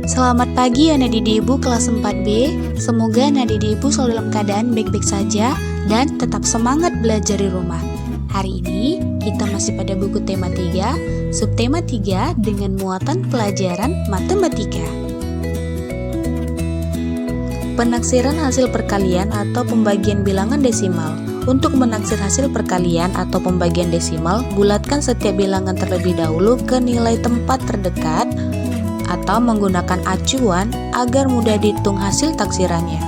Selamat pagi anak didik ibu kelas 4B. Semoga anak didik ibu selalu dalam keadaan baik-baik saja dan tetap semangat belajar di rumah. Hari ini kita masih pada buku tema 3, subtema 3 dengan muatan pelajaran matematika. Penaksiran hasil perkalian atau pembagian bilangan desimal. Untuk menaksir hasil perkalian atau pembagian desimal, bulatkan setiap bilangan terlebih dahulu ke nilai tempat terdekat atau menggunakan acuan agar mudah dihitung hasil taksirannya.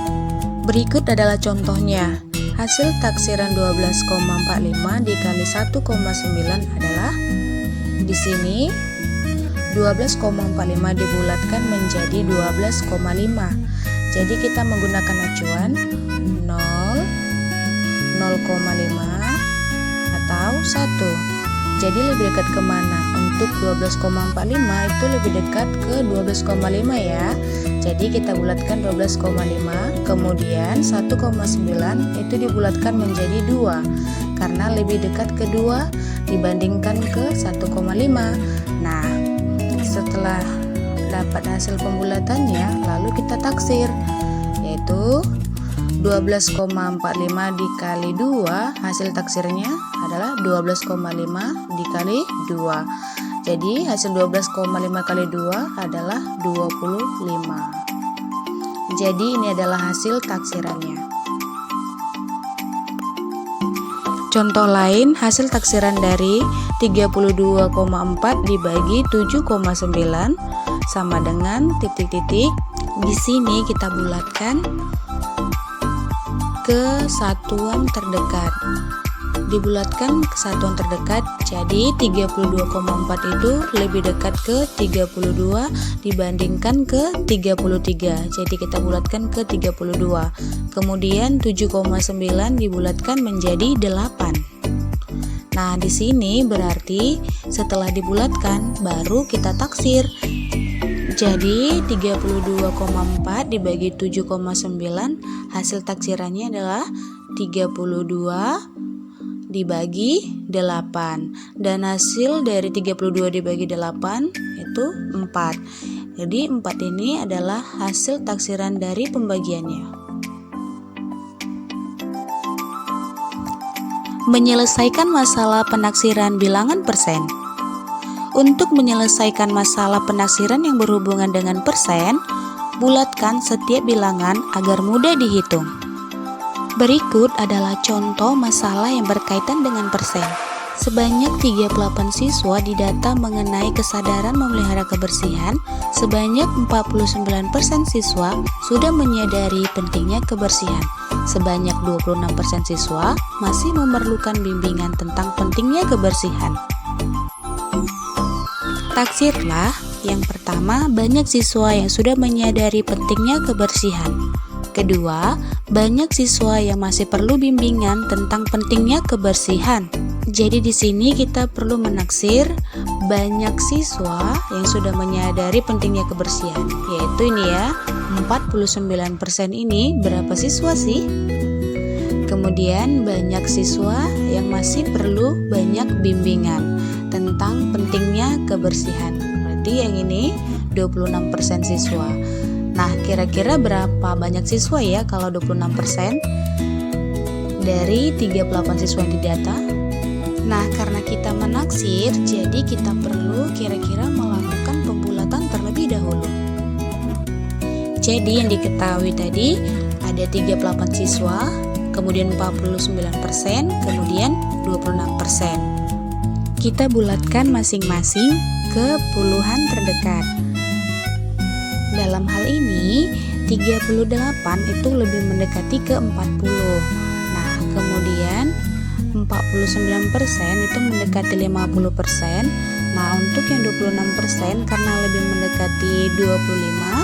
Berikut adalah contohnya. Hasil taksiran 12,45 dikali 1,9 adalah, di sini 12,45 dibulatkan menjadi 12,5. Jadi kita menggunakan acuan 0,5 atau 1. Jadi lebih dekat kemana? Untuk 12,45 itu lebih dekat ke 12,5 ya. Jadi kita bulatkan 12,5, kemudian 1,9 itu dibulatkan menjadi 2 karena lebih dekat ke 2 dibandingkan ke 1,5. Nah, setelah dapat hasil pembulatannya lalu kita taksir, yaitu 12,45 dikali 2, hasil taksirnya adalah 12,5 dikali 2. Jadi hasil 12,5 kali 2 adalah 25. Jadi ini adalah hasil taksirannya. Contoh lain, hasil taksiran dari 32,4 dibagi 7,9 sama dengan titik-titik. Di sini kita bulatkan ke satuan terdekat. Dibulatkan ke satuan terdekat, jadi 32,4 itu lebih dekat ke 32 dibandingkan ke 33. Jadi kita bulatkan ke 32. Kemudian 7,9 dibulatkan menjadi 8. Nah, di sini berarti setelah dibulatkan baru kita taksir. Jadi 32,4 dibagi 7,9 hasil taksirannya adalah 32 dibagi 8, dan hasil dari 32 dibagi 8 itu 4. Jadi 4 ini adalah hasil taksiran dari pembagiannya. Menyelesaikan masalah penaksiran bilangan persen. Untuk menyelesaikan masalah penaksiran yang berhubungan dengan persen, bulatkan setiap bilangan agar mudah dihitung. Berikut adalah contoh masalah yang berkaitan dengan persen. Sebanyak 38 siswa didata mengenai kesadaran memelihara kebersihan. Sebanyak 49% siswa sudah menyadari pentingnya kebersihan. Sebanyak 26% siswa masih memerlukan bimbingan tentang pentingnya kebersihan. Taksirlah. Yang pertama, banyak siswa yang sudah menyadari pentingnya kebersihan. Kedua, banyak siswa yang masih perlu bimbingan tentang pentingnya kebersihan. Jadi di sini kita perlu menaksir banyak siswa yang sudah menyadari pentingnya kebersihan, yaitu ini ya, 49% ini berapa siswa sih? Kemudian banyak siswa yang masih perlu banyak bimbingan tentang pentingnya kebersihan. Berarti yang ini 26% siswa. Nah, kira-kira berapa banyak siswa ya kalau 26% dari 38 siswa yang didata? Nah, karena kita menaksir, jadi kita perlu kira-kira melakukan pembulatan terlebih dahulu. Jadi yang diketahui tadi ada 38 siswa, kemudian 49%, kemudian 26%. Kita bulatkan masing-masing ke puluhan terdekat. Dalam hal ini 38 itu lebih mendekati ke 40. Nah, kemudian 49% itu mendekati 50%. Nah, untuk yang 26% karena lebih mendekati 25,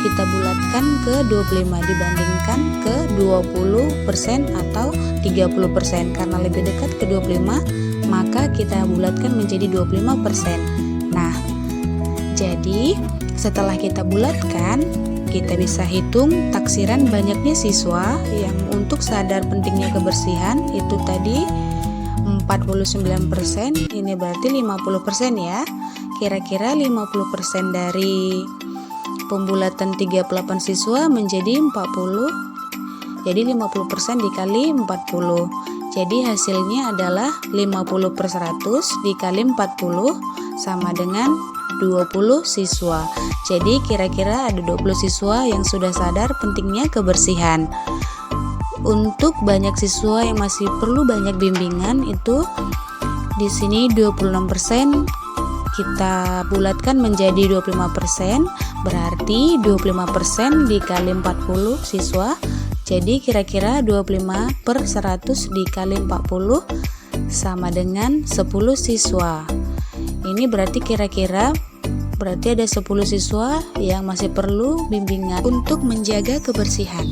kita bulatkan ke 25 dibandingkan ke 20% atau 30%. Karena lebih dekat ke 25, maka kita bulatkan menjadi 25%. Nah, jadi setelah kita bulatkan, kita bisa hitung taksiran banyaknya siswa yang untuk sadar pentingnya kebersihan itu tadi 49%, ini berarti 50% ya. Kira-kira 50% dari pembulatan 38 siswa menjadi 40. Jadi 50% dikali 40. Jadi hasilnya adalah 50/100 dikali 40 sama dengan 20 siswa. Jadi kira-kira ada 20 siswa yang sudah sadar pentingnya kebersihan. Untuk banyak siswa yang masih perlu banyak bimbingan itu di sini 26% kita bulatkan menjadi 25%, berarti 25% dikali 40 siswa. Jadi kira-kira 25/100 dikali 40 sama dengan 10 siswa. Ini berarti kira-kira ada 10 siswa yang masih perlu bimbingan untuk menjaga kebersihan.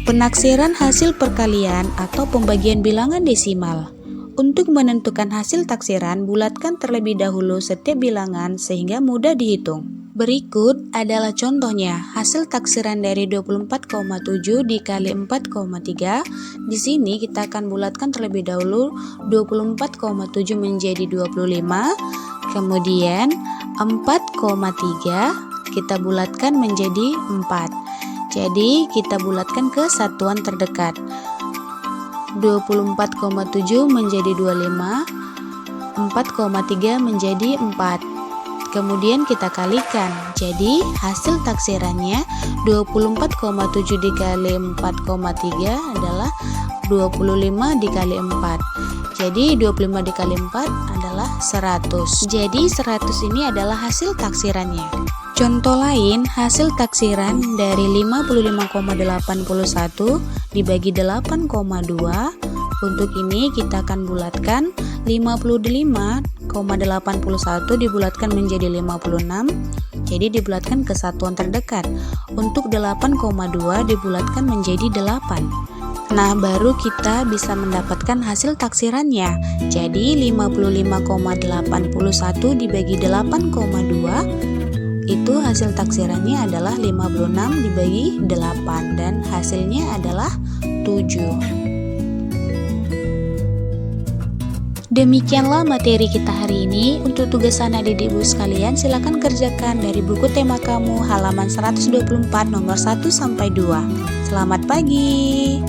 Penaksiran hasil perkalian atau pembagian bilangan desimal. Untuk menentukan hasil taksiran, bulatkan terlebih dahulu setiap bilangan sehingga mudah dihitung. Berikut adalah contohnya, hasil taksiran dari 24,7 dikali 4,3. Di sini kita akan bulatkan terlebih dahulu 24,7 menjadi 25, kemudian 4,3 kita bulatkan menjadi 4. Jadi kita bulatkan ke satuan terdekat. 24,7 menjadi 25, 4,3 menjadi 4. Kemudian kita kalikan. Jadi hasil taksirannya 24,7 dikali 4,3 adalah 25 dikali 4. Jadi 25 dikali 4 adalah 100. Jadi 100 ini adalah hasil taksirannya. Contoh lain, hasil taksiran dari 55,81 dibagi 8,2. Untuk ini kita akan bulatkan 55,81 dibulatkan menjadi 56. Jadi dibulatkan ke satuan terdekat. Untuk 8,2 dibulatkan menjadi 8. Nah, baru kita bisa mendapatkan hasil taksirannya. Jadi 55,81 dibagi 8,2 itu hasil taksirannya adalah 56 dibagi 8 dan hasilnya adalah 7. Demikianlah materi kita hari ini. Untuk tugas adik-adik ibu sekalian, silakan kerjakan dari buku tema kamu halaman 124 nomor 1 sampai 2. Selamat pagi.